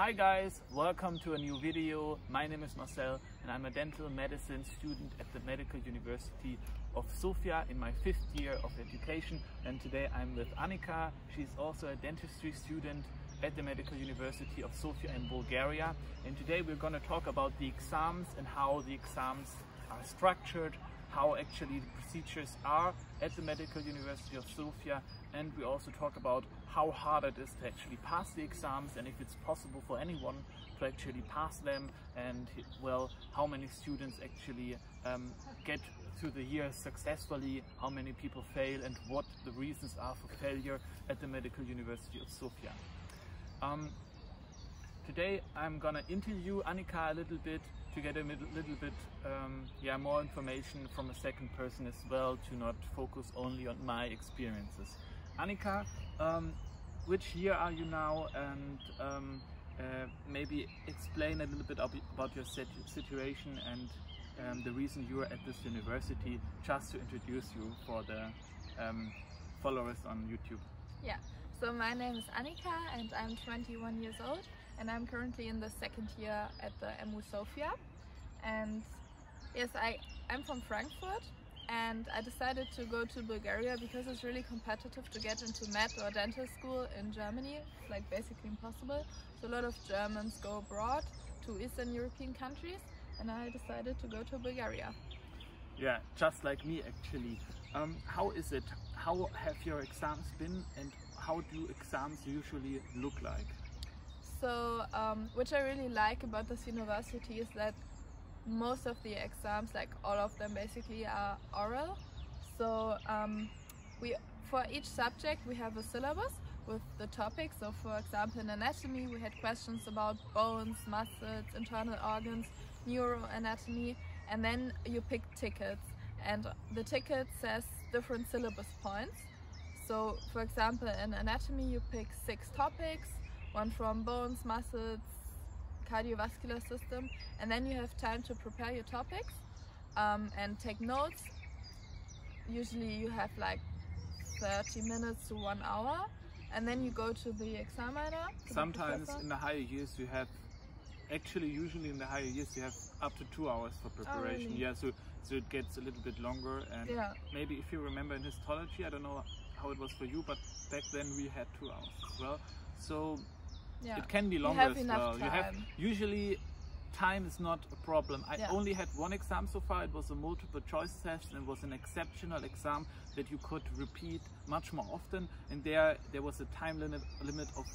Hi guys, welcome to a new video. My name is Marcel and I'm a dental medicine student at the Medical University of Sofia in my 5th year of education, and today I'm with Annika. She's also a dentistry student at the Medical University of Sofia in Bulgaria, and today we're going to talk about the exams and how the exams are structured, how actually the procedures are at the Medical University of Sofia, and we also talk about how hard it is to actually pass the exams and if it's possible for anyone to actually pass them, and well, how many students actually get through the year successfully, how many people fail, and what the reasons are for failure at the Medical University of Sofia. Today I'm gonna interview Annika a little bit to get a little bit more information from a second person as well, to not focus only on my experiences. Annika, which year are you now, and maybe explain a little bit about your situation and the reason you are at this university, just to introduce you for the followers on YouTube. Yeah, so my name is Annika and I'm 21 years old, and I'm currently in the 2nd year at the MU Sofia. And yes, I'm from Frankfurt, and I decided to go to Bulgaria because it's really competitive to get into med or dental school in Germany. It's like basically impossible. So a lot of Germans go abroad to Eastern European countries, and I decided to go to Bulgaria. Yeah, just like me actually. How is it? How have your exams been, and how do exams usually look like? So what I really like about this university is that most of the exams, like all of them basically, are oral. So for each subject we have a syllabus with the topics. So for example, in anatomy we had questions about bones, muscles, internal organs, neuroanatomy, and then you pick tickets, and the ticket says different syllabus points. So for example, in anatomy you pick 6 topics, one from bones, muscles, cardiovascular system, and then you have time to prepare your topics and take notes. Usually you have like 30 minutes to 1 hour, and then you go to the examiner. Sometimes in the higher years you have, usually in the higher years you have up to 2 hours for preparation. Oh, really? Yeah, so it gets a little bit longer, and yeah, maybe if you remember in histology, I don't know how it was for you, but back then we had 2 hours as well. So yeah, it can be longer as well. You have usually time is not a problem. I only had one exam so far. It was a multiple choice test, and it was an exceptional exam that you could repeat much more often. And there was a time limit of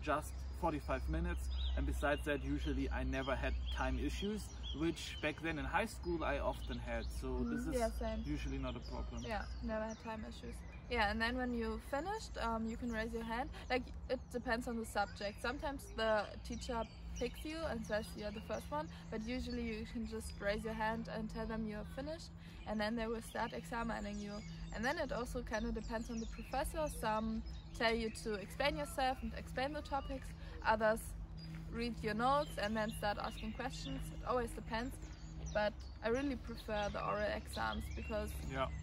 just 45 minutes. And besides that, usually I never had time issues, which back then in high school I often had. So this is usually not a problem. Yeah, never had time issues. Yeah, and then when you finished, you can raise your hand. Like, it depends on the subject. Sometimes the teacher picks you and says you're the first one, but usually you can just raise your hand and tell them you're finished, and then they will start examining you. And then it also kind of depends on the professor. Some tell you to explain yourself and explain the topics. Others read your notes and then start asking questions. It always depends, but I really prefer the oral exams because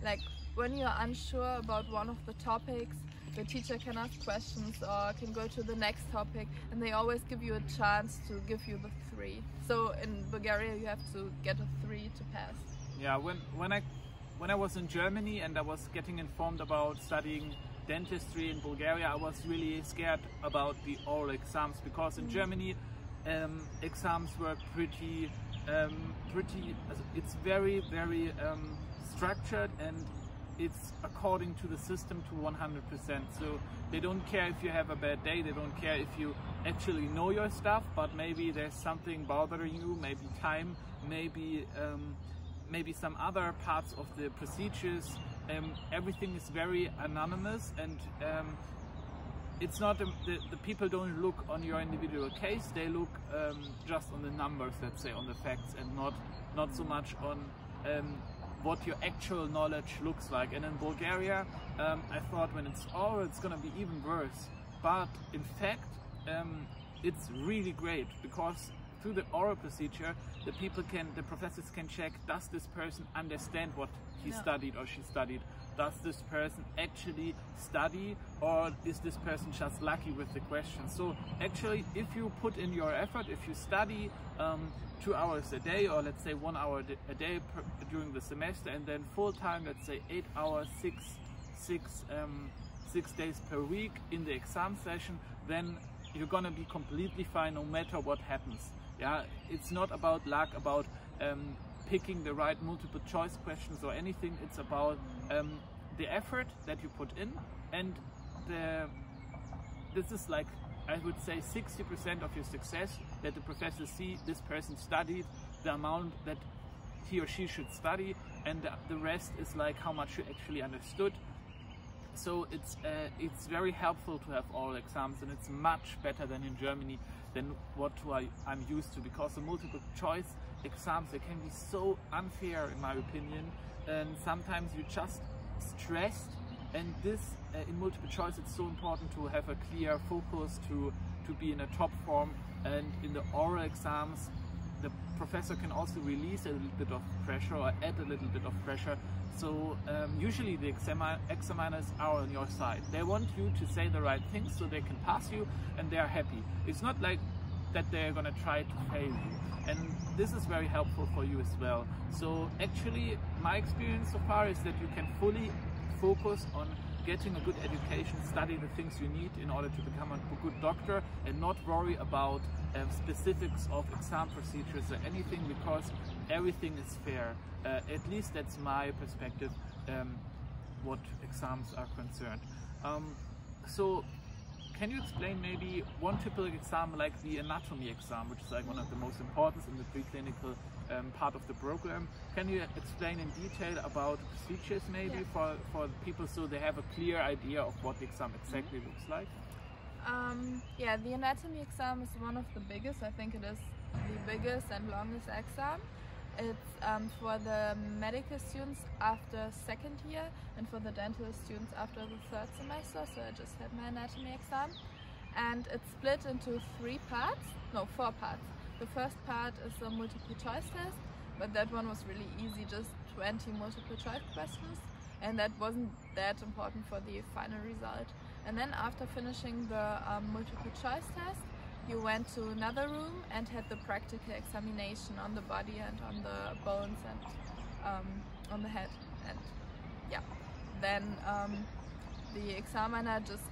like, when you're unsure about one of the topics, the teacher can ask questions or can go to the next topic, and they always give you a chance to give you the 3. So in Bulgaria you have to get a 3 to pass. Yeah, when I was in Germany and I was getting informed about studying dentistry in Bulgaria, I was really scared about the oral exams, because in Germany exams were pretty it's very structured, and it's according to the system to 100%. So they don't care if you have a bad day, they don't care if you actually know your stuff, but maybe there's something bothering you, maybe time, maybe some other parts of the procedures. Everything is very anonymous, and it's not the people don't look on your individual case, they look just on the numbers, let's say, on the facts, and not so much on what your actual knowledge looks like. And in Bulgaria, I thought when it's oral it's gonna be even worse, but in fact it's really great, because through the oral procedure the professors can check, does this person understand what he studied or she studied, does this person actually study, or is this person just lucky with the questions? So actually, if you put in your effort, if you study 2 hours a day, or let's say 1 hour a day during the semester, and then full time, let's say 8 hours, 6 days per week in the exam session, then you're gonna be completely fine no matter what happens. Yeah, it's not about luck, about picking the right multiple choice questions or anything. It's about the effort that you put in, and this is like, I would say 60% of your success, that the professors see this person studied the amount that he or she should study, and the rest is like how much you actually understood. So it's very helpful to have oral exams, and it's much better than in Germany than what I'm used to, because the multiple choice exams, they can be so unfair in my opinion, and sometimes you're just stressed. And this in multiple choice, it's so important to have a clear focus, to be in a top form. And in the oral exams, the professor can also release a little bit of pressure or add a little bit of pressure. So usually the examiners are on your side. They want you to say the right things so they can pass you, and they are happy. It's not like that they're gonna try to fail you. And this is very helpful for you as well. So actually, my experience so far is that you can fully focus on getting a good education, study the things you need in order to become a good doctor, and not worry about specifics of exam procedures or anything, because everything is fair. At least that's my perspective, what exams are concerned. So can you explain maybe one typical exam, like the anatomy exam, which is like one of the most important in the preclinical part of the program? Can you explain in detail about procedures maybe for people, so they have a clear idea of what the exam exactly looks like? Yeah, the anatomy exam is one of the biggest. I think it is the biggest and longest exam. It's for the medical students after second year, and for the dental students after the third semester. So I just had my anatomy exam, and it's split into 4 parts. The first part is a multiple choice test, but that one was really easy, just 20 multiple choice questions, and that wasn't that important for the final result. And then after finishing the multiple choice test, you went to another room and had the practical examination on the body and on the bones and on the head. And yeah, then the examiner just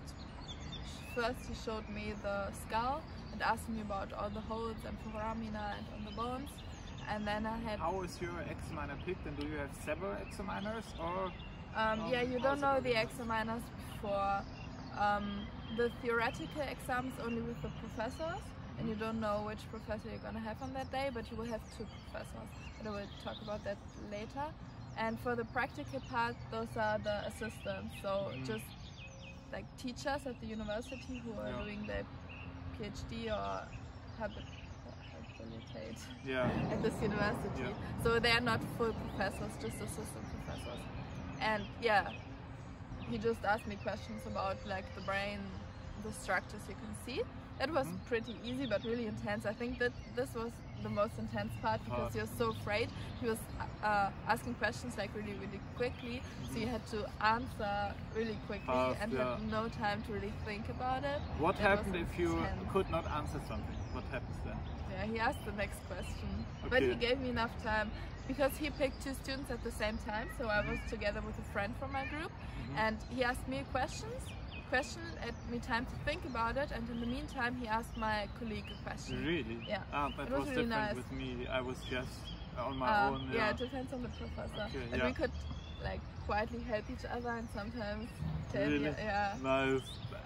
first he showed me the skull and asked me about all the holes and foramina and on the bones. And then I had... How is your examiner picked, and do you have several examiners, or...? Yeah, you don't know the examiners before. The theoretical exam is only with the professors, and you don't know which professor you're gonna have on that day, but you will have 2 professors. But I will talk about that later. And for the practical part, those are the assistants, so just like teachers at the university who are doing their PhD or habilitate at this university. So they are not full professors, just assistant professors. And yeah, he just asked me questions about like the brain, the structures you can see. It was pretty easy but really intense. I think that this was the most intense part, because you're so afraid. He was asking questions like really quickly, so you had to answer really quickly and had no time to really think about it. What happened if you could not answer something? What happens then? Yeah, he asked the next question, but he gave me enough time, because he picked 2 students at the same time. So I was together with a friend from my group, and he asked me a question, had me time to think about it, and in the meantime he asked my colleague a question. Really? Yeah. That was was really different nice. with me. I was just on my own. Yeah, it depends on the professor. Okay, and we could like quietly help each other and sometimes tell Really? Nice.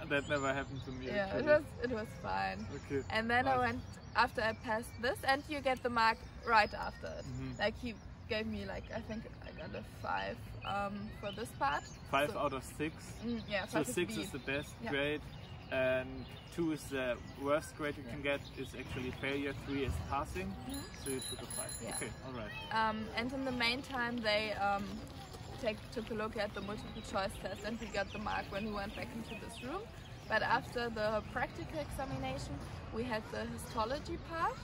That never happened to me. Yeah, actually. it was fine. Okay. And then I went, after I passed this, and you get the mark right after it. Like he gave me like, I think I got a 5 for this part. 5 out of 6. Yeah, so 5 6 is the best grade, and 2 is the worst grade you can get. Is actually failure. 3 is passing. So you took a 5. Yeah. Okay, all right. And in the meantime, they took a look at the multiple choice test, and we got the mark when we went back into this room. But after the practical examination, we had the histology part.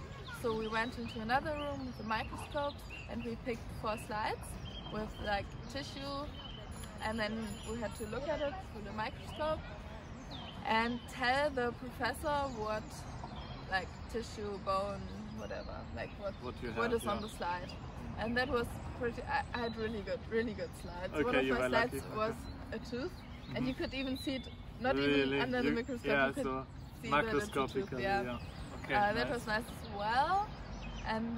So we went into another room with a microscope, and we picked 4 slides with like tissue and then we had to look at it through the microscope and tell the professor what, like tissue, bone, whatever, like what is on the slide. And that was pretty. I had really good slides. Okay, one of my slides lucky. was a tooth, and you could even see it. Not even under the microscope. Yeah, you could so see that it's a tooth. macroscopically. Yeah. Okay, That nice. was nice as well. And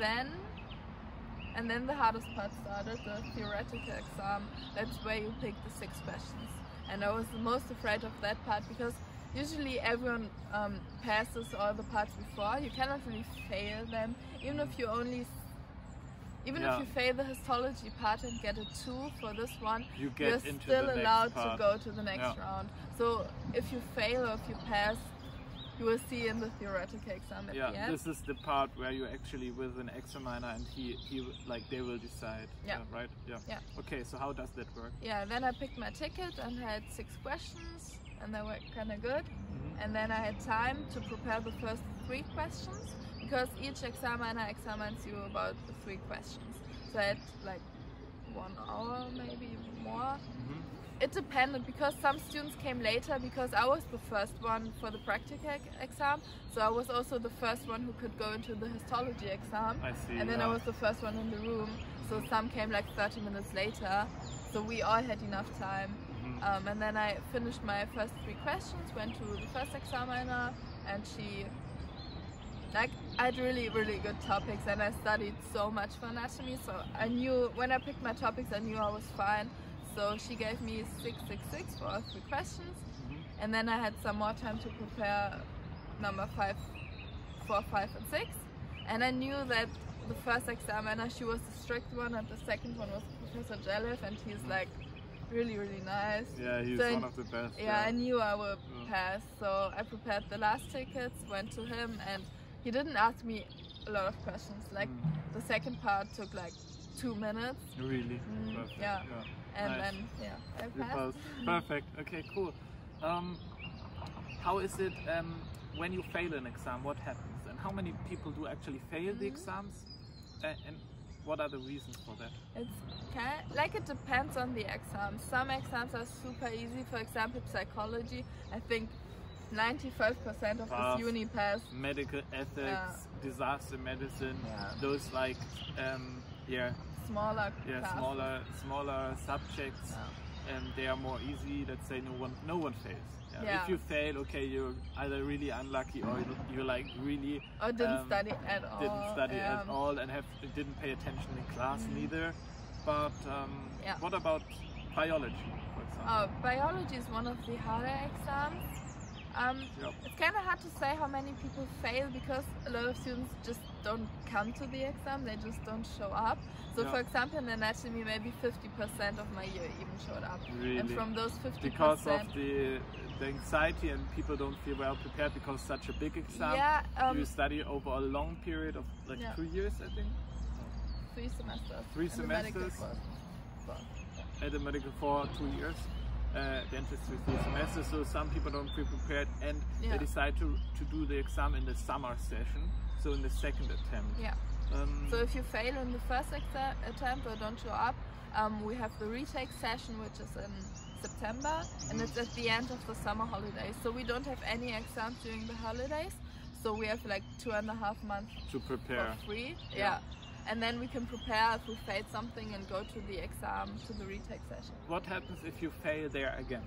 then the hardest part started, the theoretical exam. That's where you pick the 6 questions. And I was the most afraid of that part because usually everyone passes all the parts before. You cannot really fail them, even if you fail the histology part and get a 2 for this one, you're still allowed to go to the next round. So if you fail or if you pass, you will see in the theoretical exam at the end. This is the part where you actually with an examiner and he like they will decide. Right? Yeah. Okay, so how does that work? Yeah, then I picked my ticket and had 6 questions and they were kind of good. And then I had time to prepare the first 3 questions because each examiner examines you about the 3 questions. So I had like 1 hour, maybe more. It depended because some students came later because I was the first one for the practical exam. So I was also the first one who could go into the histology exam. I see. And then I was the first one in the room. So some came like 30 minutes later. So we all had enough time. And then I finished my first 3 questions, went to the first examiner, and she, like, I had really good topics and I studied so much for anatomy. So I knew, when I picked my topics, I knew I was fine. So she gave me 6, 6, 6 for all 3 questions. And then I had some more time to prepare number 5, 4, 5 and 6. And I knew that the first examiner, she was the strict one, and the second one was Professor Jelev, and he's like really nice. Yeah, he's one of the best. Yeah, I knew I would pass. So I prepared the last tickets, went to him, and he didn't ask me a lot of questions. Like the second part took like 2 minutes. Really? Perfect. Yeah. And nice. then, I passed. Perfect. Okay, cool. How is it when you fail an exam? What happens? And how many people do actually fail the exams? And what are the reasons for that? It depends on the exam. Some exams are super easy. For example, psychology. I think 95% of this uni pass. Medical ethics, disaster medicine. Those like smaller subjects, and they are more easy. Let's say no one fails. If you fail, okay, you're either really unlucky or you're like really or didn't study at all. Didn't study at all and didn't pay attention in class neither. But what about biology, for example? Biology is one of the harder exams. It's kind of hard to say how many people fail because a lot of students just don't come to the exam, they just don't show up. So for example, in anatomy, maybe 50% of my year even showed up. Really? And from those 50%... Because of the anxiety and people don't feel well prepared because such a big exam. You study over a long period of like 2 years, I think? 3 semesters. 3 semesters? At the medical for 2 years. Dentistry 3 semesters, so some people don't feel prepared and they decide to do the exam in the summer session, so in the second attempt. So if you fail in the first attempt or don't show up, we have the retake session, which is in September, and it's at the end of the summer holidays. So we don't have any exams during the holidays, so we have like 2.5 months to prepare for free. And then we can prepare if we failed something and go to the exam, to the retake session. What happens if you fail there again?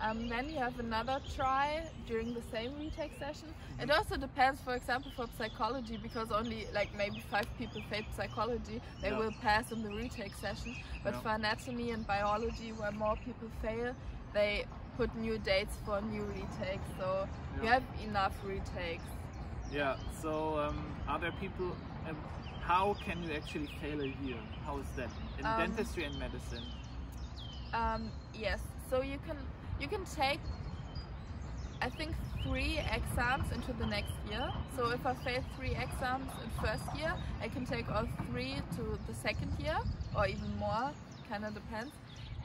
Then you have another try during the same retake session. It also depends, for example, for psychology, because only like maybe 5 people failed psychology, they will pass in the retake session. But for anatomy and biology, where more people fail, they put new dates for new retakes, so you have enough retakes. So are there people... how can you actually fail a year? How is that in dentistry and medicine? Yes, so you can take, I think, 3 exams into the next year. So if I fail 3 exams in first year, I can take all 3 to the second year, or even more, kind of depends.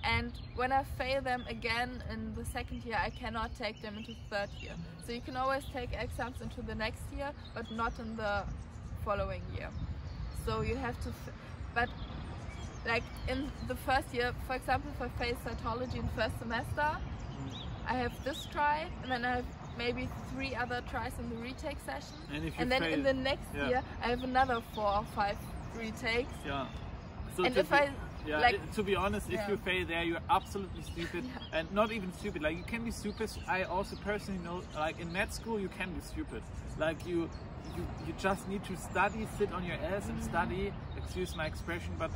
And when I fail them again in the second year, I cannot take them into third year. So you can always take exams into the next year, but not in the following year. So you have to, but like in the first year, for example, for phase cytology in first semester, I have this try, and then I have maybe 3 other tries in the retake session, and then in the next year I have another 4 or 5 retakes. Yeah. So and to be honest, if you fail there, you're absolutely stupid, and not even stupid. Like, you can be stupid. I also personally know, like in med school, you can be stupid. Like you just need to study, sit on your ass and study. Excuse my expression, but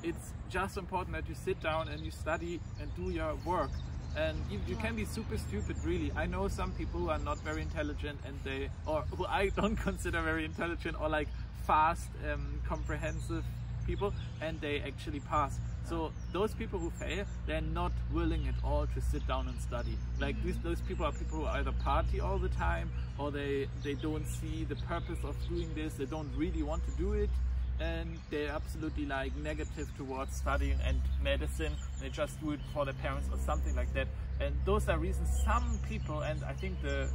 it's just important that you sit down and you study and do your work. And you can be super stupid, really. I know some people who are not very intelligent, and or who I don't consider very intelligent, or like fast, comprehensive people, and they actually pass. So those people who fail, they're not willing at all to sit down and study. Like those people are people who either party all the time, or they don't see the purpose of doing this. They don't really want to do it, and they're absolutely like negative towards studying and medicine. They just do it for their parents or something like that. And those are reasons some people, and I think the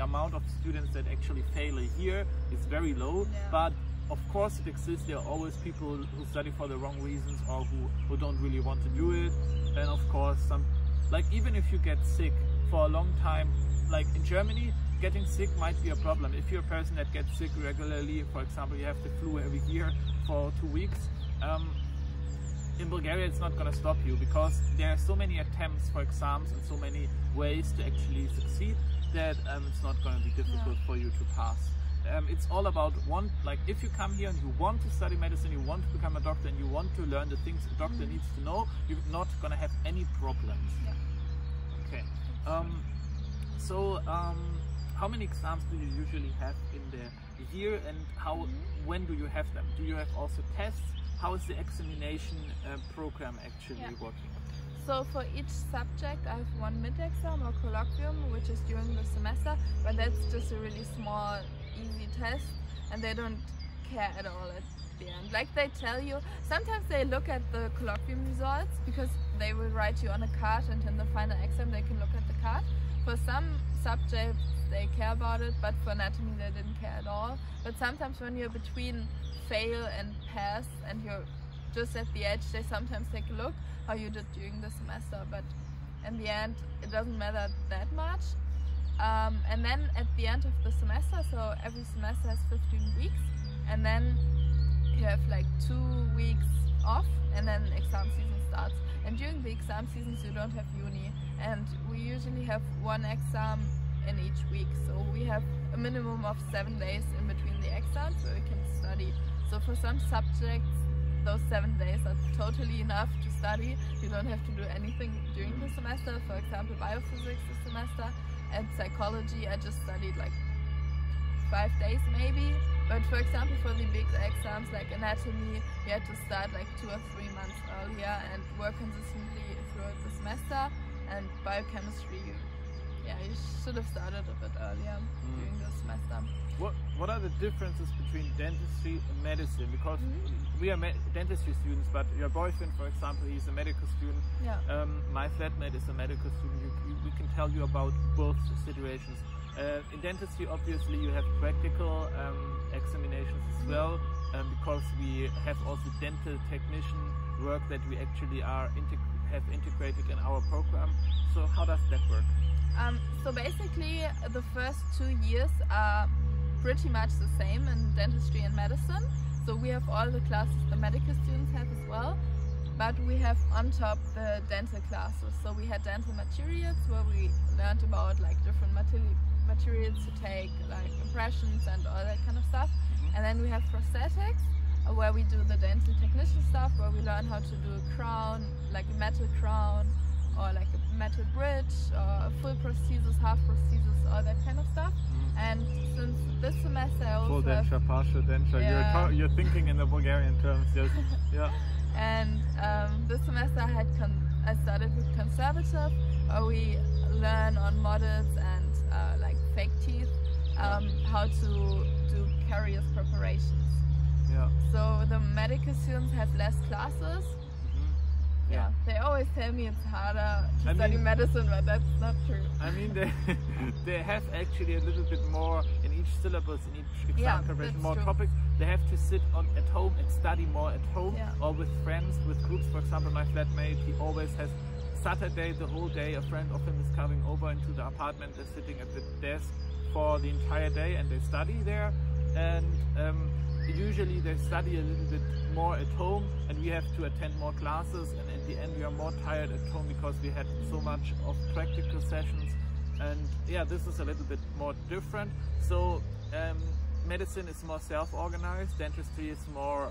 amount of students that actually fail a year is very low, but of course it exists. There are always people who study for the wrong reasons, or who don't really want to do it. And of course like even if you get sick for a long time, like in Germany, getting sick might be a problem. If you're a person that gets sick regularly, for example, you have the flu every year for 2 weeks, in Bulgaria it's not going to stop you, because there are so many attempts for exams and so many ways to actually succeed that it's not going to be difficult for you to pass. It's all about like if you come here and you want to study medicine, you want to become a doctor, and you want to learn the things a doctor needs to know, you're not going to have any problems. Okay. How many exams do you usually have in the year, and when do you have them? Do you have also tests? How is the examination program actually working? So for each subject I have 1 mid-exam or colloquium, which is during the semester, but that's just a really small, easy test, and they don't care at all at the end. Like, they tell you, sometimes they look at the colloquium results, because they will write you on a card, and in the final exam they can look at the card. For some subjects they care about it, but for anatomy they didn't care at all. But sometimes when you're between fail and pass, and you're just at the edge, they sometimes take a look how you did during the semester, but in the end it doesn't matter that much. And then at the end of the semester, so every semester has 15 weeks, and then you have like 2 weeks off, and then exam season starts. And during the exam seasons you don't have uni, and we usually have 1 exam in each week, so we have a minimum of 7 days in between the exams where we can study. So for some subjects those 7 days are totally enough to study. You don't have to do anything during the semester. For example, biophysics this semester, and psychology I just studied like 5 days maybe. But for example, for the big exams like anatomy, you had to start like 2 or 3 months earlier and work consistently throughout the semester. And biochemistry, you should have started a bit earlier during the semester. What are the differences between dentistry and medicine? Because we are dentistry students, but your boyfriend, for example, he's a medical student. My flatmate is a medical student. We can tell you about both situations. In dentistry, obviously, you have practical examinations as well, because we have also dental technician work that we actually have integrated in our program. So how does that work? So basically, the first 2 years are pretty much the same in dentistry and medicine. So we have all the classes the medical students have as well, but we have on top the dental classes. So we had dental materials, where we learned about like different materials to take, like impressions and all that kind of stuff. And then we have prosthetics, where we do the dental technician stuff, where we learn how to do a crown, like a metal crown, or like a metal bridge, or a full prosthesis, half prosthesis, all that kind of stuff. And since this semester I also full denture, partial denture, you're thinking in the Bulgarian terms, yes. And this semester I started with conservative, where we learn on models and like fake teeth, how to do caries preparations. So the medical students have less classes. Yeah, they always tell me it's harder to study medicine, but that's not true. I mean, they have actually a little bit more in each syllabus, in each exam preparation, more topics. They have to sit at home and study more at home or with friends, with groups. For example, my flatmate, he always has Saturday, the whole day, a friend of him is coming over into the apartment. They're sitting at the desk for the entire day and they study there. And usually they study a little bit more at home, and we have to attend more classes, and in the end we are more tired at home because we had so much of practical sessions. And yeah, this is a little bit more different. So medicine is more self-organized, dentistry is more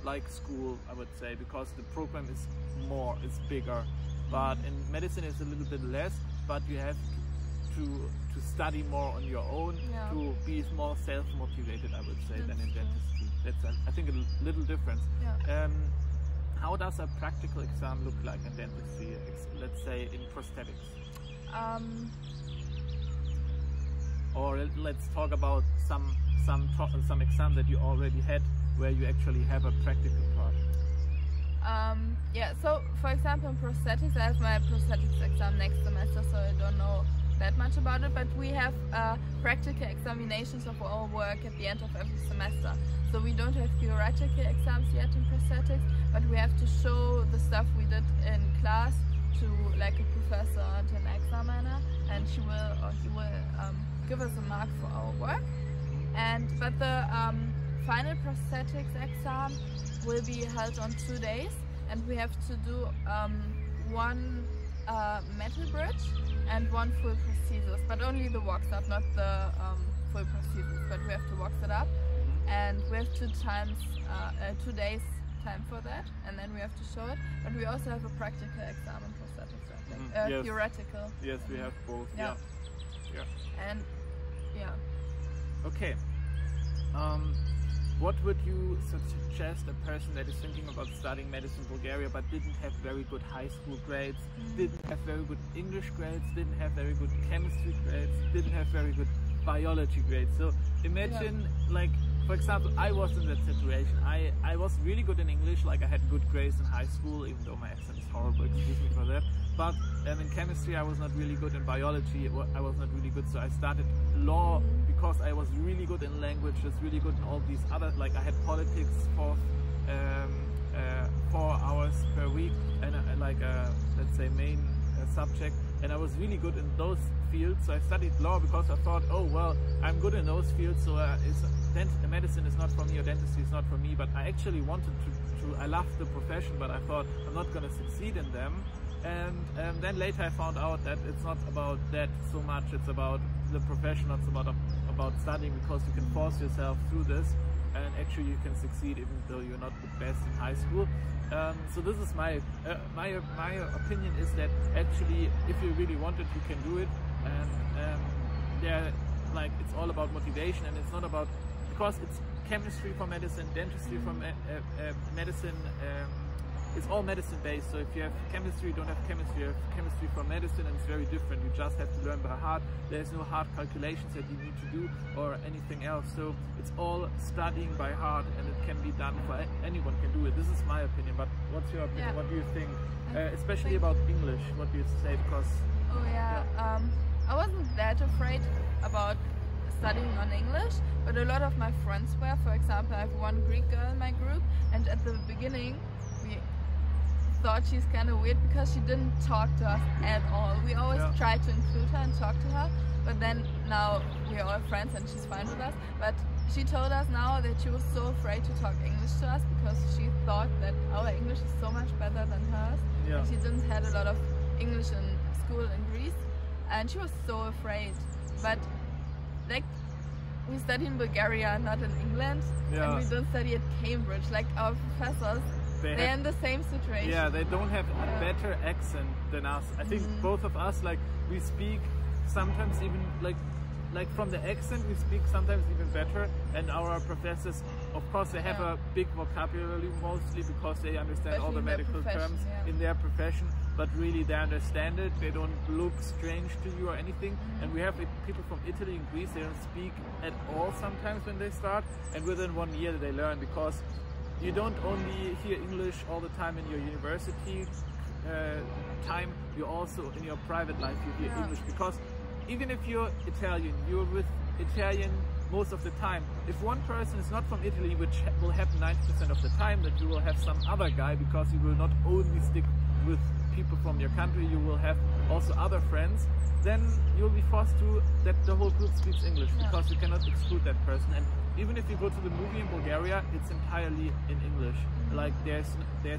like school, I would say, because the program is bigger. But in medicine it's a little bit less, but you have to study more on your own, to be more self-motivated, I would say, than in dentistry. That's, I think, a little difference. How does a practical exam look like in dentistry, let's say in prosthetics? Or let's talk about some exam that you already had where you actually have a practical part. Yeah, so for example in prosthetics, I have my prosthetics exam next semester, so I don't know that much about it, but we have practical examinations of our work at the end of every semester. So we don't have theoretical exams yet in prosthetics, but we have to show the stuff we did in class to like a professor and an examiner, and he will give us a mark for our work. But the final prosthetics exam will be held on 2 days, and we have to do one metal bridge and one full prosthesis, but only the wax up, not the full prosthesis, but we have to wax it up, and we have 2 days time for that, and then we have to show it. But we also have a practical exam in prosthetics, I think. Yes. Theoretical. Yes, we have both. Yeah. And yeah. Okay. What would you suggest a person that is thinking about studying medicine in Bulgaria but didn't have very good high school grades, didn't have very good English grades, didn't have very good chemistry grades, didn't have very good biology grades? So imagine, like, for example, I was in that situation. I was really good in English, like I had good grades in high school, even though my accent is horrible, excuse me for that. But in chemistry I was not really good, in biology I was not really good, so I started law because I was really good in languages, really good in all these other, like I had politics for 4 hours per week, and like let's say main subject, and I was really good in those fields. So I studied law because I thought, oh well, I'm good in those fields, so medicine is not for me or dentistry is not for me. But I actually wanted I loved the profession, but I thought I'm not going to succeed in them. And then later I found out that it's not about that so much, it's about the profession, it's about studying, because you can force yourself through this, and actually you can succeed even though you're not the best in high school. So this is my opinion, is that actually if you really want it, you can do it. And like it's all about motivation, and it's not about, because it's chemistry for medicine, dentistry for medicine, it's all medicine based. So if you have chemistry, you don't have chemistry, you have chemistry for medicine, and it's very different. You just have to learn by heart. There's no hard calculations that you need to do or anything else. So it's all studying by heart, and it can be done for anyone can do it. This is my opinion, but what's your opinion? Yeah. What do you think? Especially about English, what do you say? Because I wasn't that afraid about studying on English, but a lot of my friends were. For example, I have one Greek girl in my group, and at the beginning we thought she's kind of weird because she didn't talk to us at all. We always tried to include her and talk to her, but then now we're all friends and she's fine with us. But she told us now that she was so afraid to talk English to us because she thought that our English is so much better than hers. And she didn't have a lot of English in school in Greece, and she was so afraid. But like, we study in Bulgaria, not in England, and we don't study at Cambridge. Like our professors, they're in the same situation. Yeah, they don't have a better accent than us. I think both of us, like, we speak sometimes even like from the accent we speak sometimes even better, and our professors, of course, they have a big vocabulary, mostly because they understand all the medical terms in their profession, but really they understand it. They don't look strange to you or anything. And we have people from Italy and Greece, they don't speak at all sometimes when they start, and within 1 year they learn, because you don't only hear English all the time in your university time you also in your private life you hear English, because even if you're Italian, you're with Italian most of the time. If one person is not from Italy, which will happen 90% of the time, that you will have some other guy, because you will not only stick with people from your country, you will have also other friends, then you'll be forced to that the whole group speaks English, because you cannot exclude that person. And even if you go to the movie in Bulgaria, it's entirely in English. Like there's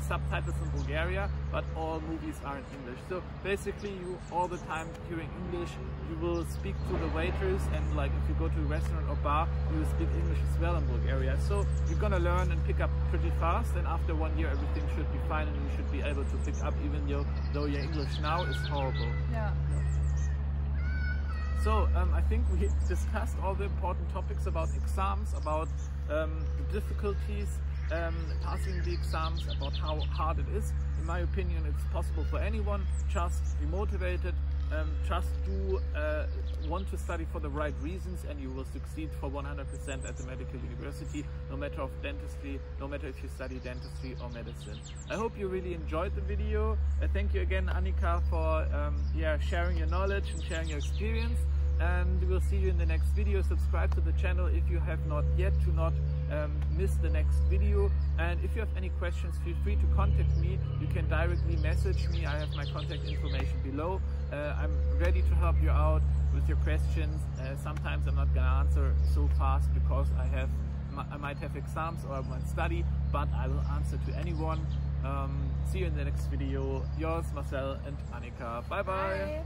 subtitles in Bulgaria, but all movies are in English. So basically you all the time hearing English, you will speak to the waiters, and like if you go to a restaurant or bar, you will speak English as well in Bulgaria. So you're gonna learn and pick up pretty fast, and after 1 year everything should be fine and you should be able to pick up, even though your English now is horrible. So I think we discussed all the important topics about exams, about the difficulties passing the exams, about how hard it is. In my opinion, it's possible for anyone. Just be motivated, just do want to study for the right reasons, and you will succeed for 100% at the Medical University, no matter of dentistry, no matter if you study dentistry or medicine. I hope you really enjoyed the video. Thank you again, Annika, for sharing your knowledge and sharing your experience. And we'll see you in the next video. Subscribe to the channel if you have not yet, to not miss the next video. And if you have any questions, feel free to contact me. You can directly message me. I have my contact information below. I'm ready to help you out with your questions. Sometimes I'm not gonna answer so fast because I might have exams or I might study, but I will answer to anyone. See you in the next video. Yours, Marcel and Annika. Bye bye.